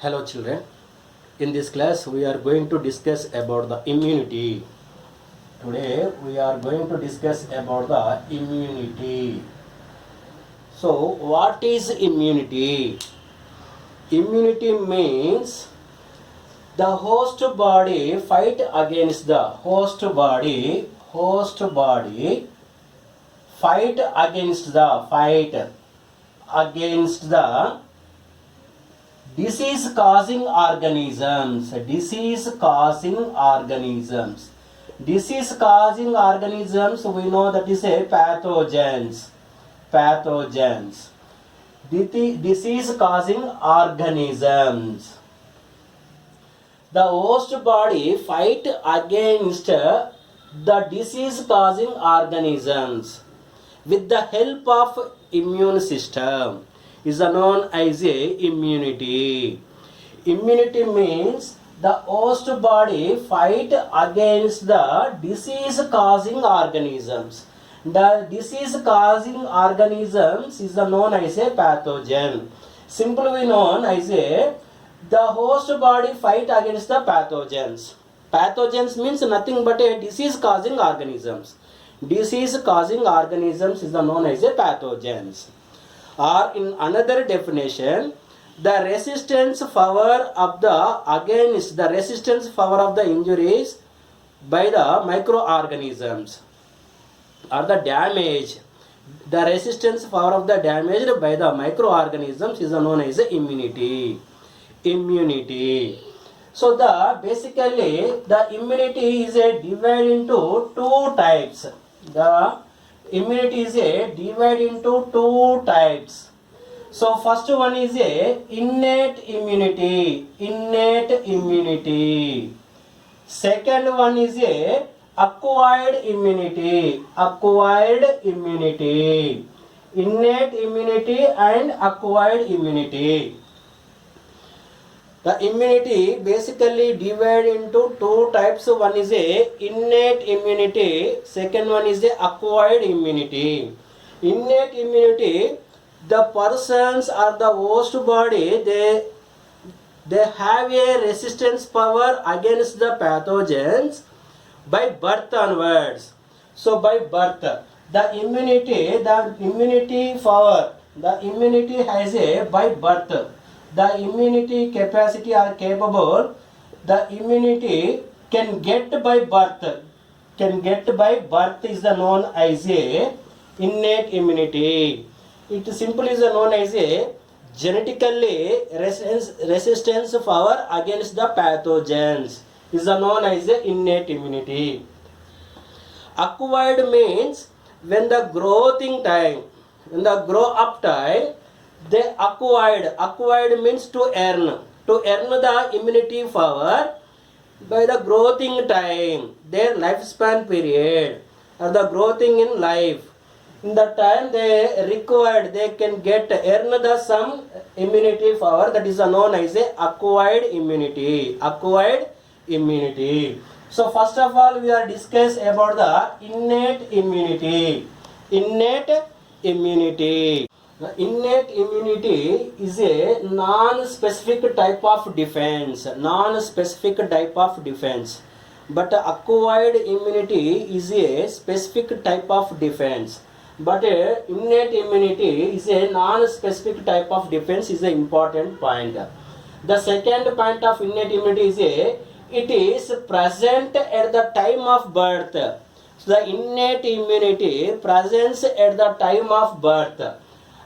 Hello children, in this class we are going to discuss about the immunity. Today we are going to discuss about the immunity. So what is immunity? Immunity means the host body fight against the host body fight against the disease causing organisms. Disease causing organisms, we know that is a pathogens. Disease causing organisms. The host body fight against the disease causing organisms with the help of immune system is known as a immunity. Immunity means the host body fight against the disease causing organisms. The disease causing organisms is known as a pathogen. Simply known as a the host body fight against the pathogens. Pathogens means nothing but a disease causing organisms. Disease causing organisms is known as a pathogens. Or in another definition, the resistance power of the injuries by the microorganisms, or the damage, the resistance power of the damage by the microorganisms is known as immunity. So basically the immunity is divided into two types. The immunity is divided into two types. So first one is innate immunity. Second one is acquired immunity. Innate immunity and acquired immunity. The immunity basically divided into two types. One is innate immunity. Second one is acquired immunity. Innate immunity, the persons or the host body, they have a resistance power against the pathogens by birth onwards. So by birth, the immunity has a by birth. The immunity capacity are capable. The immunity can get by birth. Is the known as a innate immunity. It simply is known as a genetically resistance power against the pathogens is known as a innate immunity. Acquired means when the growing time, when the grow up time, they acquired means to earn the immunity power by the growing time, their lifespan period, or the growing in life. In the time they required, they can earn the some immunity power, that is known as a acquired immunity. So first of all we are discuss about the innate immunity. The innate immunity is a non-specific type of defense. But acquired immunity is a specific type of defense. But innate immunity is a non-specific type of defense is an important point. The second point of innate immunity is it is present at the time of birth. So the innate immunity presents at the time of birth.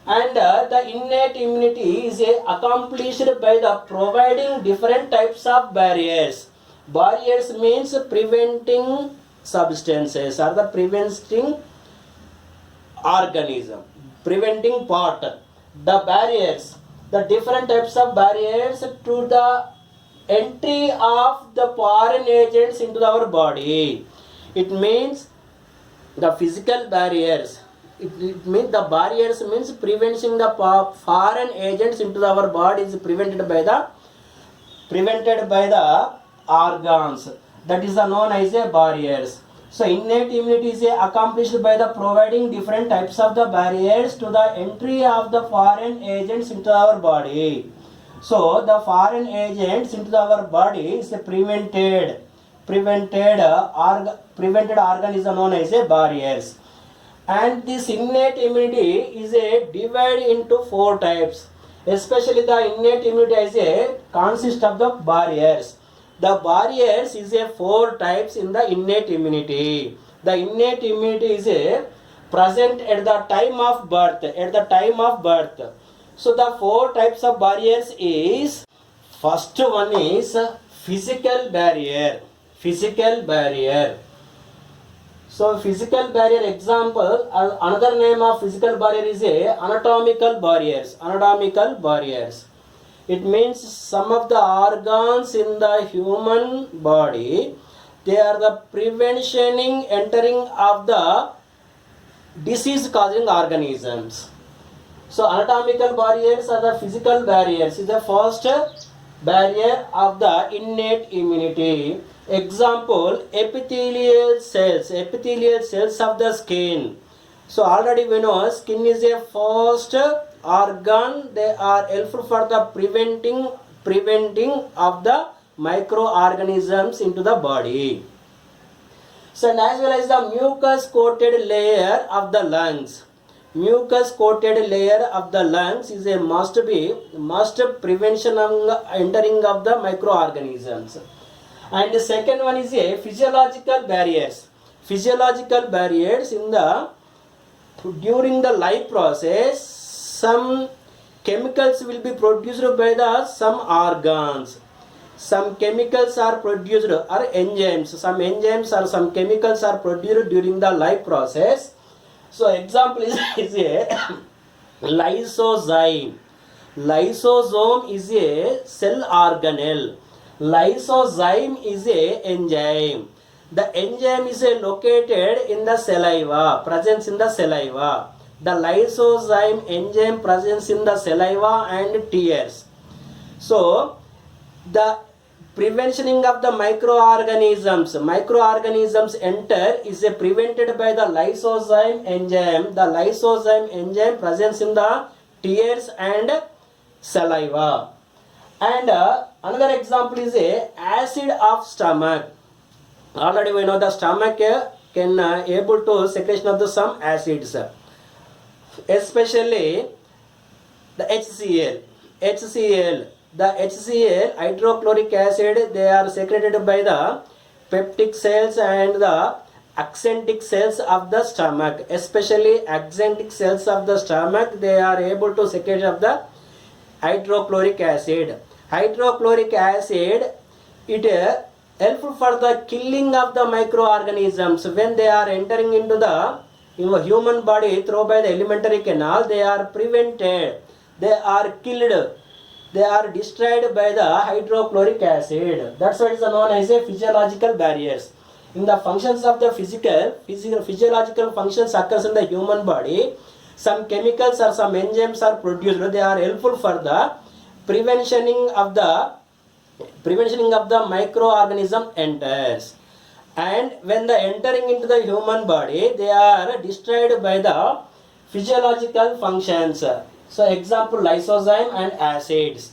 And the innate immunity is accomplished by the providing different types of barriers. Barriers means preventing substances or the preventing organism, preventing part. The barriers, the different types of barriers to the entry of the foreign agents into our body. It means the physical barriers. It means the barriers means preventing the foreign agents into our body is prevented by the organs. That is known as a barriers. So innate immunity is accomplished by the providing different types of the barriers to the entry of the foreign agents into our body. So the foreign agents into our body is a prevented organism known as a barriers. And this innate immunity is a divide into 4 types. Especially the innate immunity is a consist of the barriers. The barriers is a 4 types in the innate immunity. The innate immunity is a present at the time of birth. So the 4 types of barriers is, first one is physical barrier. So physical barrier example, another name of physical barrier is a anatomical barriers. It means some of the organs in the human body, they are the preventing entering of the disease causing organisms. So anatomical barriers are the physical barriers. Is the first barrier of the innate immunity. Example, epithelial cells of the skin. So already we know skin is a first organ. They are helpful for the preventing of the microorganisms into the body. So and as well as the mucus coated layer of the lungs. Mucus coated layer of the lungs is a must prevention of entering of the microorganisms. And the second one is a physiological barriers. Physiological barriers in the during the life process, some chemicals will be produced by the some organs. Some chemicals are produced or enzymes. Some enzymes or some chemicals are produced during the life process. So example is a lysozyme. Lysosome is a cell organelle. Lysozyme is a enzyme. The enzyme is located in the saliva, presence in the saliva. The lysozyme enzyme presence in the saliva and tears. So the preventioning of the microorganisms enter is prevented by the lysozyme enzyme. The lysozyme enzyme presence in the tears and saliva. And another example is a acid of stomach. Already we know the stomach can able to secretion of the some acids, especially the HCl. The HCl, hydrochloric acid, they are secreted by the peptic cells and the axanthic cells of the stomach. Especially axanthic cells of the stomach, they are able to secrete of the hydrochloric acid. Hydrochloric acid, it helpful for the killing of the microorganisms. When they are entering into the human body through by the alimentary canal, they are prevented, they are killed, they are destroyed by the hydrochloric acid. That's what is known as a physiological barriers. In the functions of the physiological functions occurs in the human body, some chemicals or some enzymes are produced. They are helpful for the preventioning of the microorganism enters. And when the entering into the human body, they are destroyed by the physiological functions. So example, lysozyme and acids.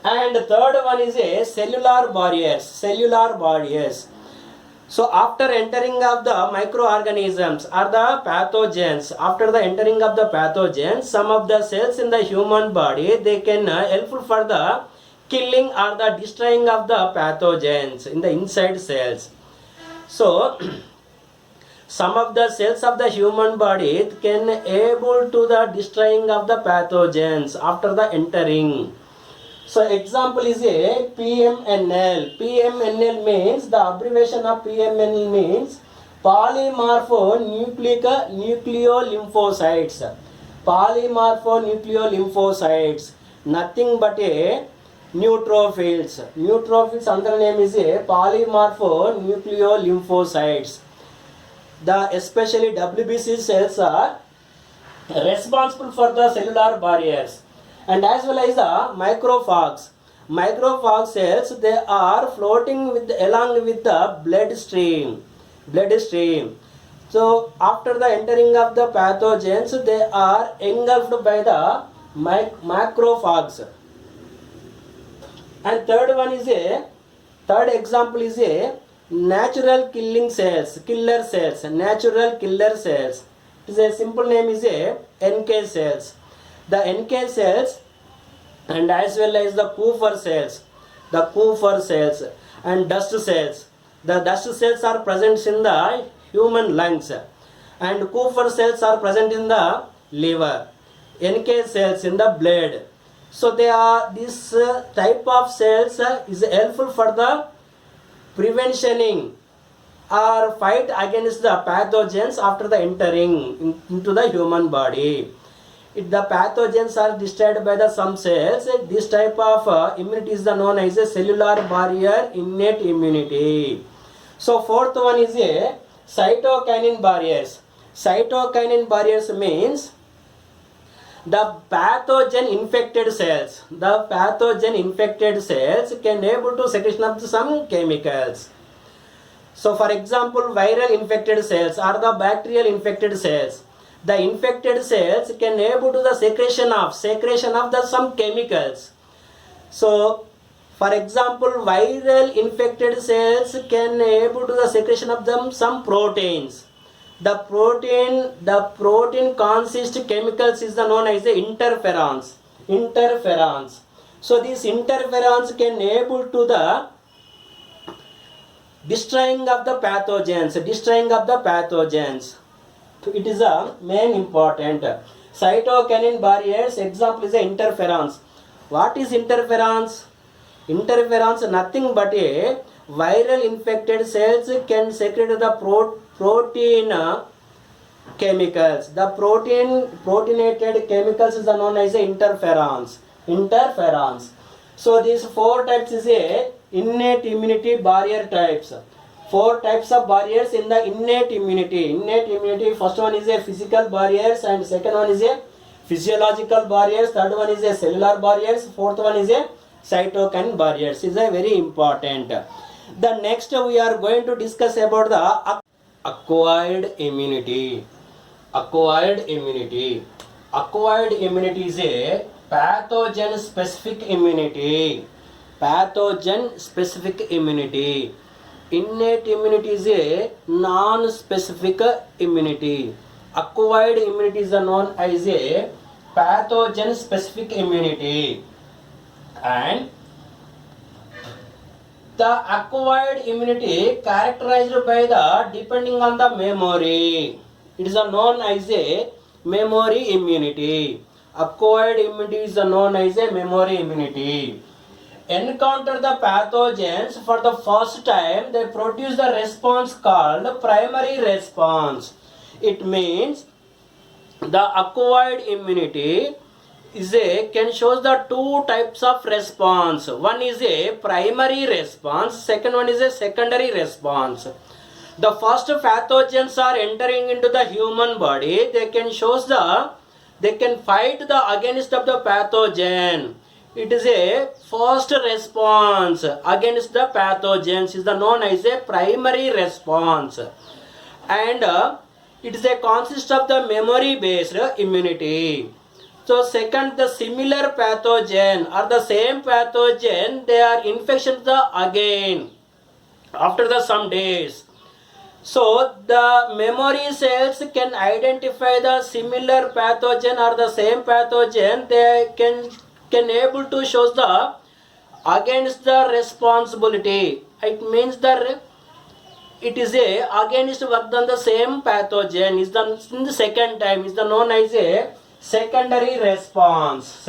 And the third one is a cellular barriers. So after entering of the microorganisms or the pathogens, some of the cells in the human body, they can helpful for the killing or the destroying of the pathogens in the inside cells. So some of the cells of the human body can able to the destroying of the pathogens after the entering. So example is a PMNL. PMNL means, the abbreviation of PMNL means polymorphonucleolymphocytes. Polymorphonucleolymphocytes, nothing but a neutrophils. Neutrophils another name is a polymorphonucleolymphocytes. The especially WBC cells are responsible for the cellular barriers. And as well as the macrophages. Macrophage cells, they are floating along with the blood stream. So after the entering of the pathogens, they are engulfed by the macrophages. And third example is a natural killing cells, killer cells, natural killer cells. It is a simple name is a NK cells. The NK cells and as well as the Kupffer cells and dust cells. The dust cells are present in the human lungs and Kupffer cells are present in the liver, NK cells in the blood. So they are this type of cells is helpful for the preventioning or fight against the pathogens after the entering into the human body. If the pathogens are destroyed by the some cells, this type of immunity is the known as a cellular barrier innate immunity. So fourth one is a cytokinin barriers. Cytokinin barriers means the pathogen infected cells can able to secretion of some chemicals. So for example, viral infected cells or the bacterial infected cells, the infected cells can able to the secretion of the some chemicals. So for example, viral infected cells can able to the secretion of them some proteins. The protein consists chemicals is the known as the interferons. So these interferons can able to the destroying of the pathogens. It is a main important. Cytokinin barriers example is the interferons. What is interferons? Interferons nothing but a viral infected cells can secrete the protein chemicals. The proteinated chemicals is known as interferons. So these four types is a innate immunity barrier types. Four types of barriers in the innate immunity. First one is a physical barriers and second one is a physiological barriers. Third one is a cellular barriers. Fourth one is a cytokine barriers. Is a very important. The next we are going to discuss about the acquired immunity. Acquired immunity is a pathogen specific immunity. Innate immunity is a non-specific immunity. Acquired immunity is known as a pathogen specific immunity. And the acquired immunity characterized by the depending on the memory. It is known as a memory immunity. Acquired immunity is known as a memory immunity. Encounter the pathogens for the first time, they produce the response called primary response. It means the acquired immunity can show the two types of response. One is a primary response, second one is a secondary response. The first pathogens are entering into the human body, they can fight against of the pathogen. It is a first response against the pathogens is known as a primary response. And it is a consist of the memory based immunity. So second, the similar pathogen or the same pathogen, they are infections again after the some days. So the memory cells can identify the similar pathogen or the same pathogen. They can able to show the against the responsibility. It means that it is a against work than the same pathogen is the in the second time is the known as a secondary response.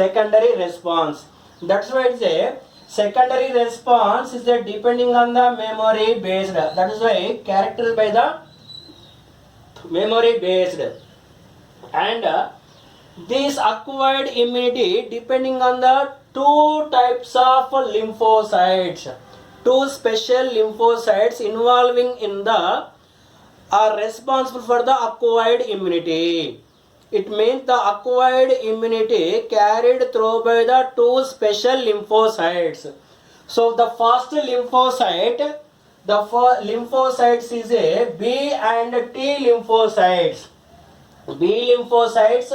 That's why it's a secondary response is that depending on the memory based. That is why characterized by the memory based. And this acquired immunity depending on the two types of lymphocytes. Two special lymphocytes involving in the are responsible for the acquired immunity. It means the acquired immunity carried through by the two special lymphocytes. So the first lymphocyte, is a B and T lymphocytes. B lymphocytes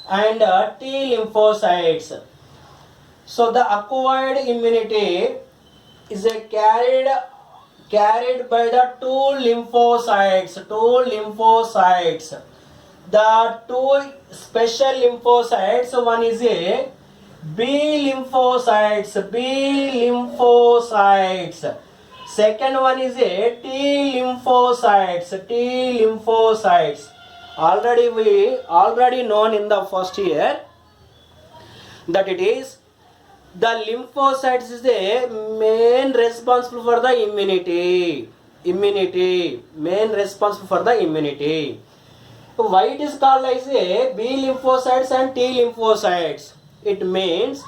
and T lymphocytes. So the acquired immunity is carried by the two lymphocytes. The two special lymphocytes, one is a B lymphocytes. Second one is a T lymphocytes. Already known in the first year that it is the lymphocytes is the main responsible for the immunity. Main responsible for the immunity. Why it is called as a B lymphocytes and T lymphocytes? It means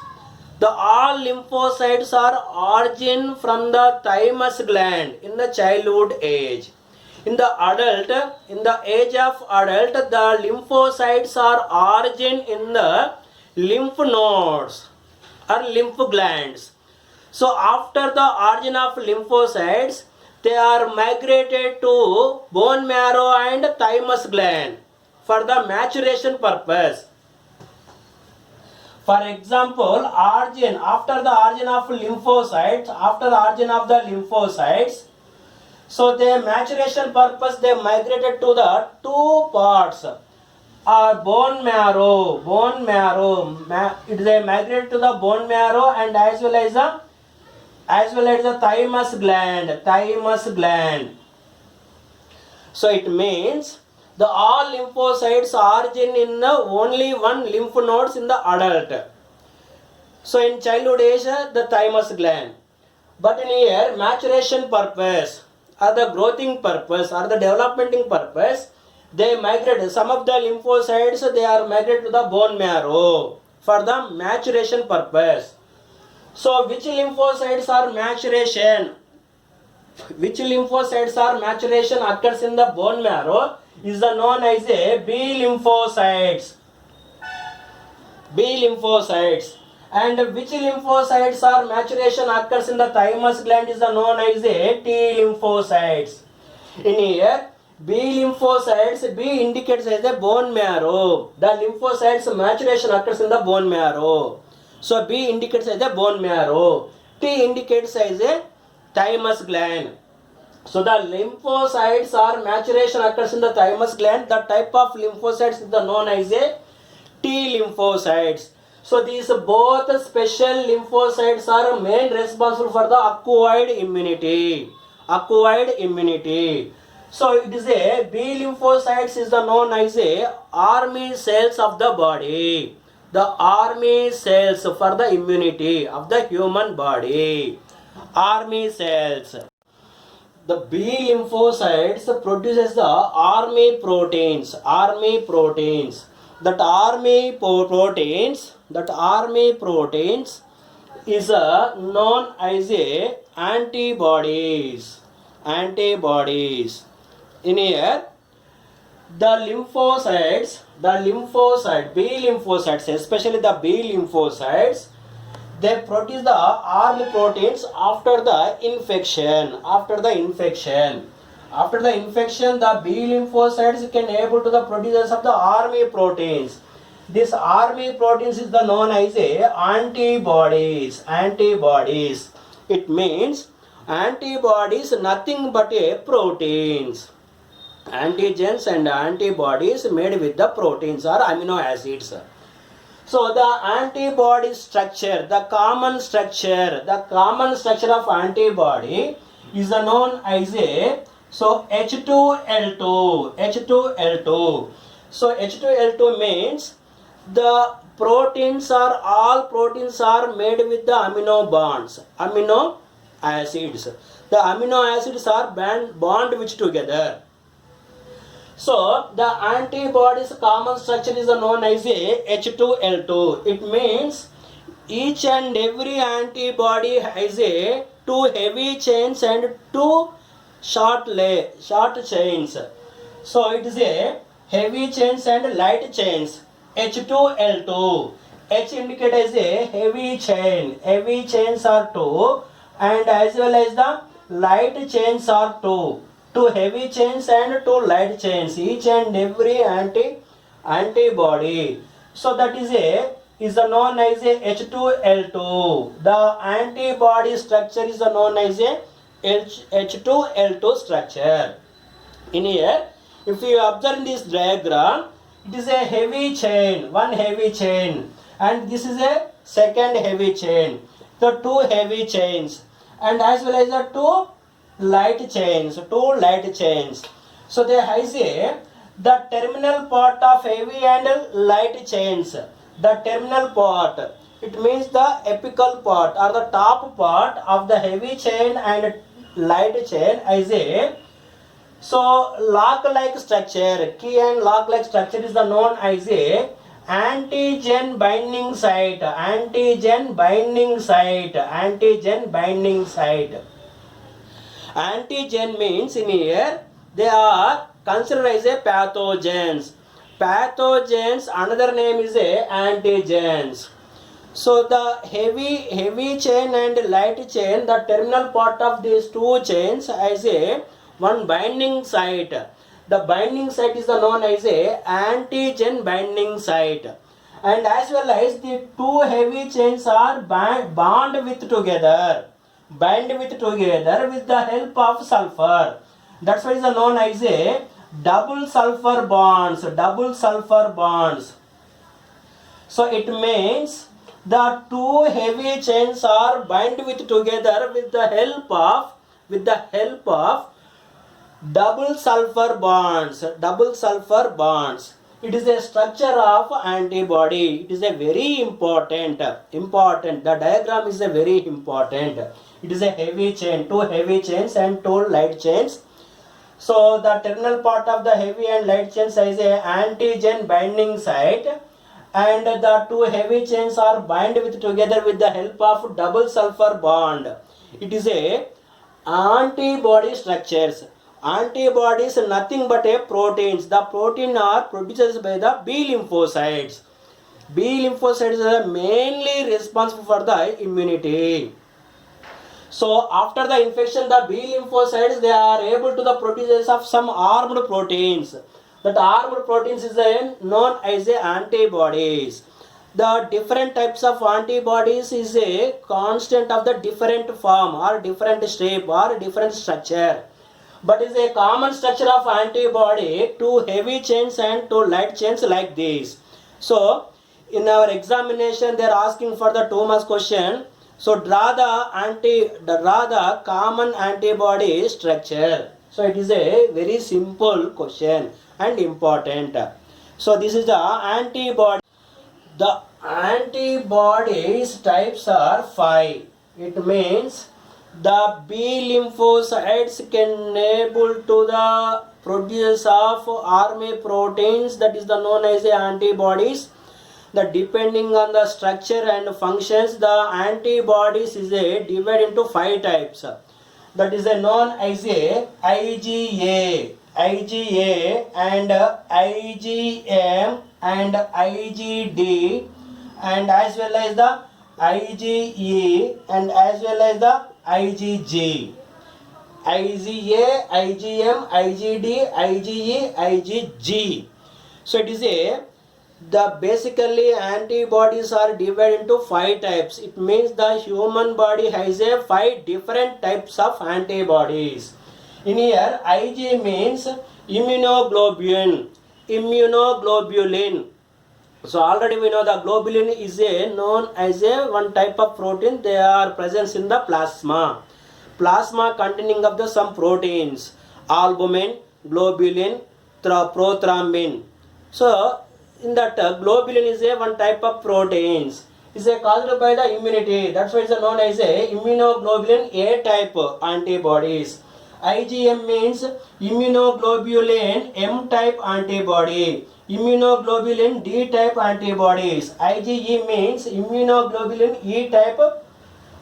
the all lymphocytes are origin from the thymus gland in the childhood age. In the age of adult, the lymphocytes are origin in the lymph nodes or lymph glands. So after the origin of lymphocytes, they are migrated to bone marrow and thymus gland for the maturation purpose. For example, after the origin of the lymphocytes, so their maturation purpose, they migrated to the two parts. Bone marrow. They migrated to the bone marrow and as well as the thymus gland. So it means the all lymphocytes origin in the only one lymph nodes in the adult. So in childhood age, the thymus gland. But in here, maturation purpose or the growing purpose or the developmenting purpose, they migrate. Some of the lymphocytes, they are migrated to the bone marrow for the maturation purpose. So which lymphocytes are maturation? Which lymphocytes are maturation occurs in the bone marrow is known as a B lymphocytes. And which lymphocytes are maturation occurs in the thymus gland is known as a T lymphocytes. In here, B lymphocytes, B indicates as a bone marrow. The lymphocytes maturation occurs in the bone marrow. So B indicates as a bone marrow. T indicates as a thymus gland. So the lymphocytes are maturation occurs in the thymus gland. The type of lymphocytes is known as a T lymphocytes. So these both special lymphocytes are main responsible for the acquired immunity. So it is a B lymphocytes is known as a army cells of the body. The army cells for the immunity of the human body. Army cells. The B lymphocytes produces the army proteins. That army proteins is known as a antibodies. In here, the lymphocytes, B lymphocytes, especially the B lymphocytes, they produce the army proteins after the infection. The B lymphocytes can able to the producers of the army proteins. This army proteins is the known as a antibodies. It means antibodies nothing but a proteins. Antigens and antibodies made with the proteins or amino acids. So the antibody structure, the common structure of antibody is known as a H2L2. So H2L2 means the all proteins are made with the amino acids. The amino acids are bond which together. So the antibodies common structure is known as a H2L2. It means each and every antibody has a 2 heavy chains and 2 short chains. So it is a heavy chains and light chains. H2L2. H indicates as a heavy chain. Heavy chains are 2 and as well as the light chains are 2. 2 heavy chains and 2 light chains. Each and every antibody. So that is a is known as a H2L2. The antibody structure is known as a H2L2 structure. In here, if you observe this diagram, it is a heavy chain, one heavy chain, and this is a second heavy chain. So two heavy chains, and as well as the two light chains, So they say the terminal part of heavy and light chains. The terminal part, it means the apical part or the top part of the heavy chain and light chain. I say so lock-like structure, key and lock-like structure is the known as a antigen binding site. Antigen binding site. Antigen means in here they are considered as a pathogens. Pathogens, another name is a antigens. So the heavy chain and light chain, the terminal part of these two chains as a one binding site. The binding site is known as a antigen binding site. And as well as the two heavy chains are bound with together with the help of sulfur. That's why it is known as a double sulfur bonds. So it means the two heavy chains are bound with together with the help of double sulfur bonds. It is a structure of antibody. It is a very important. The diagram is a very important. It is a heavy chain, two heavy chains and two light chains. So the terminal part of the heavy and light chains is a antigen binding site, and the two heavy chains are bound with together with the help of double sulfur bond. It is a antibody structures. Antibodies are nothing but a proteins. The protein are produced by the B lymphocytes. B lymphocytes are mainly responsible for the immunity. So after the infection, the B lymphocytes, they are able to the produce of some armed proteins. That armed proteins is known as the antibodies. The different types of antibodies is a constant of the different form or different shape or different structure. But is a common structure of antibody, two heavy chains and two light chains like this. So in our examination, they are asking for the 2 marks question. So draw the common antibody structure. So it is a very simple question and important. So this is the antibody. The antibodies types are 5. It means the B lymphocytes can able to the produce of army proteins, that is the known as the antibodies. The depending on the structure and functions, the antibodies is a divided into 5 types. That is a known as a IgA and IgM and IgD, and as well as the IgE and as well as the IgG. IgA, IgM, IgD, IgE, IgG. So it is the basically antibodies are divided into 5 types. It means the human body has a 5 different types of antibodies. In here, Ig means immunoglobulin. So already we know the globulin is known as one type of protein. They are present in the plasma. Plasma containing of the some proteins, albumin, globulin, prothrombin. So in that globulin is one type of proteins. Is caused by the immunity. That's why it's known as immunoglobulin A type antibodies. IgM means immunoglobulin M type antibody. Immunoglobulin D type antibodies. IgE means immunoglobulin E type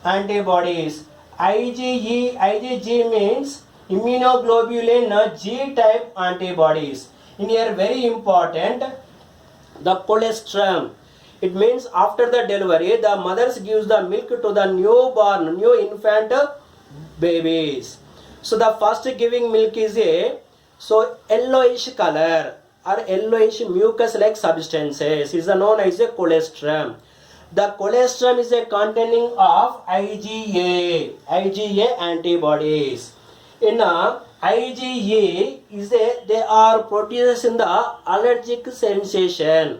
antibodies. IgG means immunoglobulin G type antibodies. In here, very important, the colostrum. It means after the delivery, the mothers gives the milk to the new infant babies. So the first giving milk is yellowish color. or yellowish mucus-like substances is known as a colostrum. The colostrum is a containing of IgA antibodies. In IgA they are produced in the allergic sensation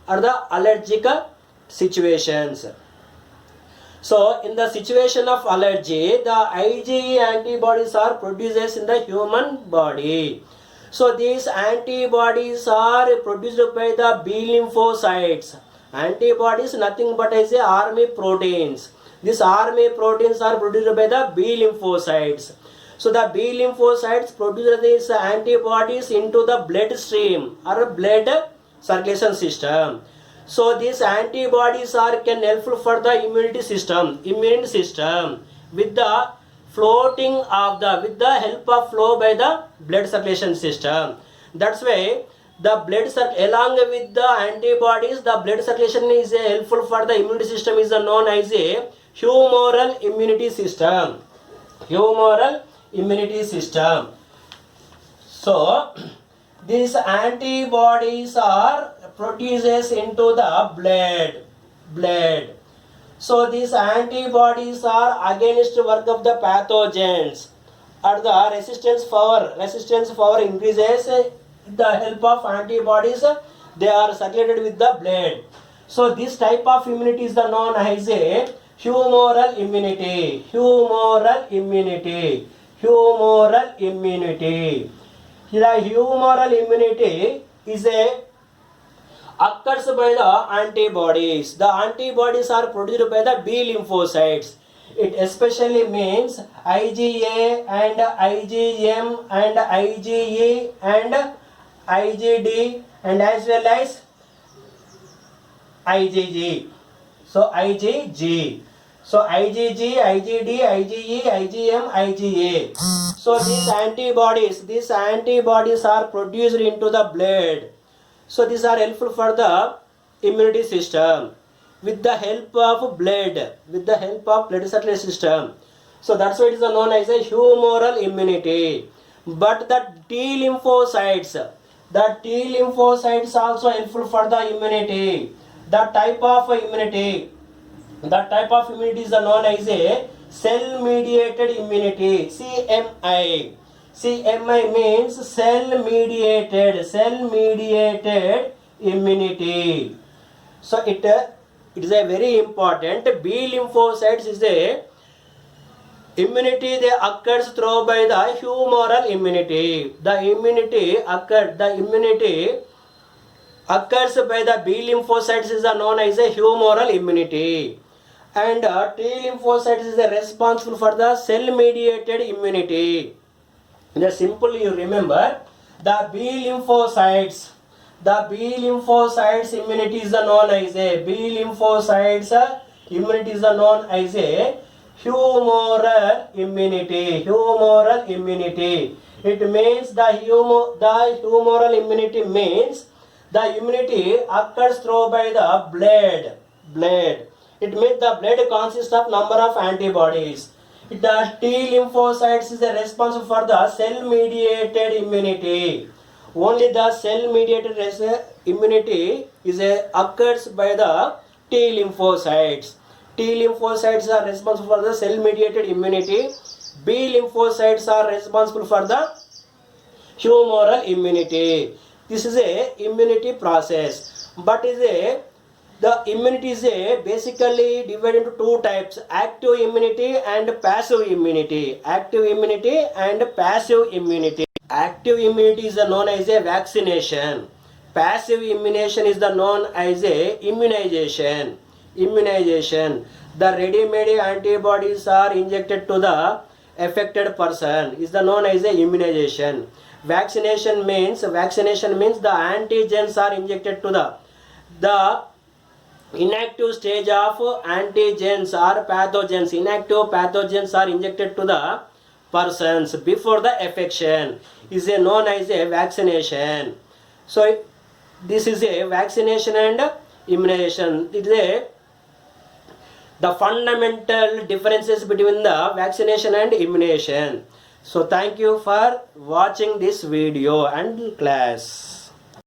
or the allergic situations. So in the situation of allergy, the IgE antibodies are produced in the human body. So these antibodies are produced by the B lymphocytes. Antibodies nothing but as a army proteins. These army proteins are produced by the B lymphocytes. So the B lymphocytes produce these antibodies into the bloodstream or blood circulation system. So these antibodies are can helpful for the immune system with the floating of the with the help of flow by the blood circulation system. That's why the blood along with the antibodies, the blood circulation is helpful for the immune system is known as a humoral immunity system. Humoral immunity system. So these antibodies are produced into the blood. So these antibodies are against work of the pathogens or the resistance power increases with the help of antibodies. They are circulated with the blood. So this type of immunity is known as a humoral immunity. Humoral immunity. The humoral immunity is occurs by the antibodies. The antibodies are produced by the B lymphocytes. It especially means IgA and IgM and IgE and IgD and as well as IgG. So IgG. So IgG, IgD, IgE, IgM, IgA. So these antibodies are produced into the blood. So these are helpful for the immunity system with the help of blood circulation system. So that's why it is known as a humoral immunity. But the T lymphocytes also helpful for the immunity. The type of immunity is known as a cell mediated immunity, CMI. CMI means cell mediated immunity. So it is a very important. B lymphocytes is a immunity they occurs through by the humoral immunity. The immunity occurs by the B lymphocytes is known as a humoral immunity. And T lymphocytes is responsible for the cell mediated immunity. The simple you remember the B lymphocytes immunity is known as a humoral immunity. It means the humoral immunity means the immunity occurs through by the blood. It means the blood consists of number of antibodies. The T lymphocytes is responsible for the cell mediated immunity. Only the cell mediated immunity is occurs by the T lymphocytes. T lymphocytes are responsible for the cell mediated immunity. B lymphocytes are responsible for the humoral immunity. This is a immunity process, but the immunity is basically divided into two types: active immunity and passive immunity. Active immunity and passive immunity. Active immunity is known as a vaccination. Passive immunization is known as a immunization. The ready-made antibodies are injected to the affected person is known as a immunization. Vaccination means the antigens are injected to the inactive stage of antigens or pathogens. Inactive pathogens are injected to the persons before the affection is known as a vaccination. So this is a vaccination and immunization. It is the fundamental differences between the vaccination and immunization. So thank you for watching this video and class.